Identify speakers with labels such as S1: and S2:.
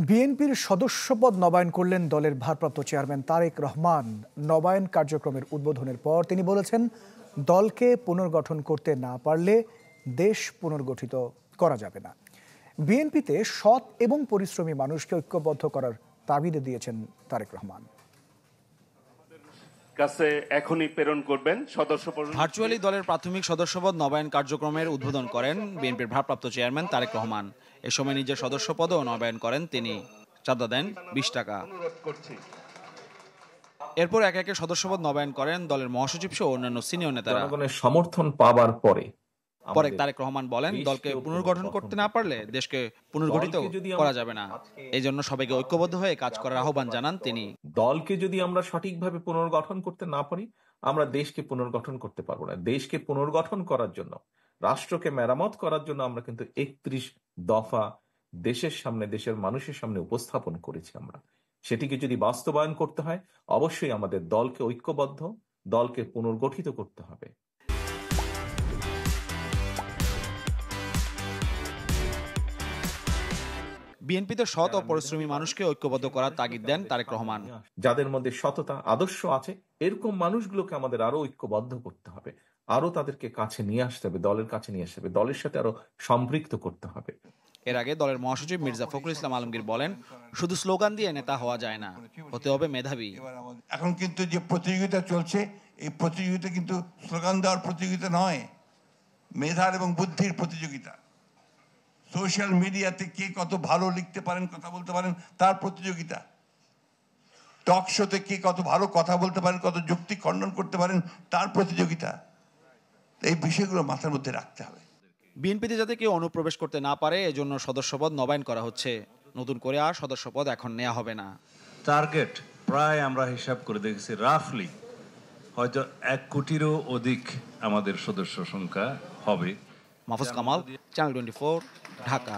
S1: বিএনপির সদস্যপদ নবায়ন করলেন দলের ভারপ্রাপ্ত চেয়ারম্যান তারেক রহমান। নবায়ন কার্যক্রমের উদ্বোধনের পর তিনি বলেছেন, দলকে পুনর্গঠন করতে না পারলে দেশ পুনর্গঠিত করা যাবে না। বিএনপিতে সৎ এবং পরিশ্রমী মানুষকে ঐক্যবদ্ধ করার তাগিদ দিয়েছেন তারেক রহমান।
S2: এখনই প্রেরণ করবেন
S3: ভার্চুয়ালি দলের প্রাথমিক সদস্যপদ নবায়ন কার্যক্রমের উদ্বোধন করেন বিএনপির ভারপ্রাপ্ত চেয়ারম্যান তারেক রহমান। এ সময় নিজের সদস্যপদও নবায়ন করেন তিনি। চাঁদা দেন ২০ টাকা। এরপর একে একে সদস্যপদ নবায়ন করেন দলের মহাসচিব সহ অন্যান্য সিনিয়র নেতারা।
S4: জনগণের সমর্থন পাবার পরে
S3: তারেক রহমান বলেন, দলকে পুনর্গঠন করতে না পারলে দেশকে পুনর্গঠিত করা যাবে না। এই জন্য সবাইকে ঐক্যবদ্ধ হয়ে কাজ করার আহ্বান জানান তিনি।
S4: দলকে যদি আমরা সঠিকভাবে পুনর্গঠন করতে না পারি, আমরা দেশকে পুনর্গঠন করতে পারবো না। দেশকে পুনর্গঠন করার জন্য, রাষ্ট্রকে মেরামত করার জন্য আমরা কিন্তু ৩১ দফা দেশের সামনে, দেশের মানুষের সামনে উপস্থাপন করেছি। আমরা সেটিকে যদি বাস্তবায়ন করতে হয়, অবশ্যই আমাদের দলকে ঐক্যবদ্ধ, দলকে পুনর্গঠিত করতে হবে।
S3: বিএনপিতে সৎ ও পরিশ্রমী মানুষকে ঐক্যবদ্ধ করার তাগিদ দেন তারেক রহমান।
S4: যাদের মধ্যে সততা, আদর্শ আছে, এরকম মানুষগুলোকে আমাদের আরো ঐক্যবদ্ধ করতে হবে, আরো তাদেরকে কাছে নিয়ে আসতে হবে, দলের কাছে নিয়ে আসতে হবে, দলের সাথে আরো সম্পৃক্ত করতে হবে।
S3: এর আগে দলের মহাসচিব মির্জা ফখরুল ইসলাম আলমগীর বলেন, শুধু স্লোগান দিয়ে নেতা হওয়া যায় না, হতে হবে মেধাবী।
S5: এখন কিন্তু যে প্রতিযোগিতা চলছে, এই প্রতিযোগিতা কিন্তু স্লোগান দেওয়ার প্রতিযোগিতা নয়, মেধার এবং বুদ্ধির প্রতিযোগিতা। সোশ্যাল মিডিয়াতে কে কত ভালো লিখতে পারেন, কথা বলতে পারেন, তার প্রতিযোগিতা। টক শোতে কে কত ভালো কথা বলতে পারেন, কত যুক্তি খণ্ডন করতে পারেন, তার প্রতিযোগিতা। এই বিষয়গুলো মাথার মধ্যে রাখতে হবে।
S3: বিএনপিতে যাতে কেউ অনুপ্রবেশ করতে না পারে, এজন্য সদস্যপদ নবায়ন করা হচ্ছে। নতুন করে আর সদস্যপদ এখন নেওয়া হবে না।
S6: টার্গেট প্রায় আমরা হিসাব করে দেখেছি, রাফলি হয়তো ১ কোটিরও অধিক আমাদের সদস্য সংখ্যা হবে।
S3: মাহফুজ কামাল, চ্যানেল 24, ঢাকা।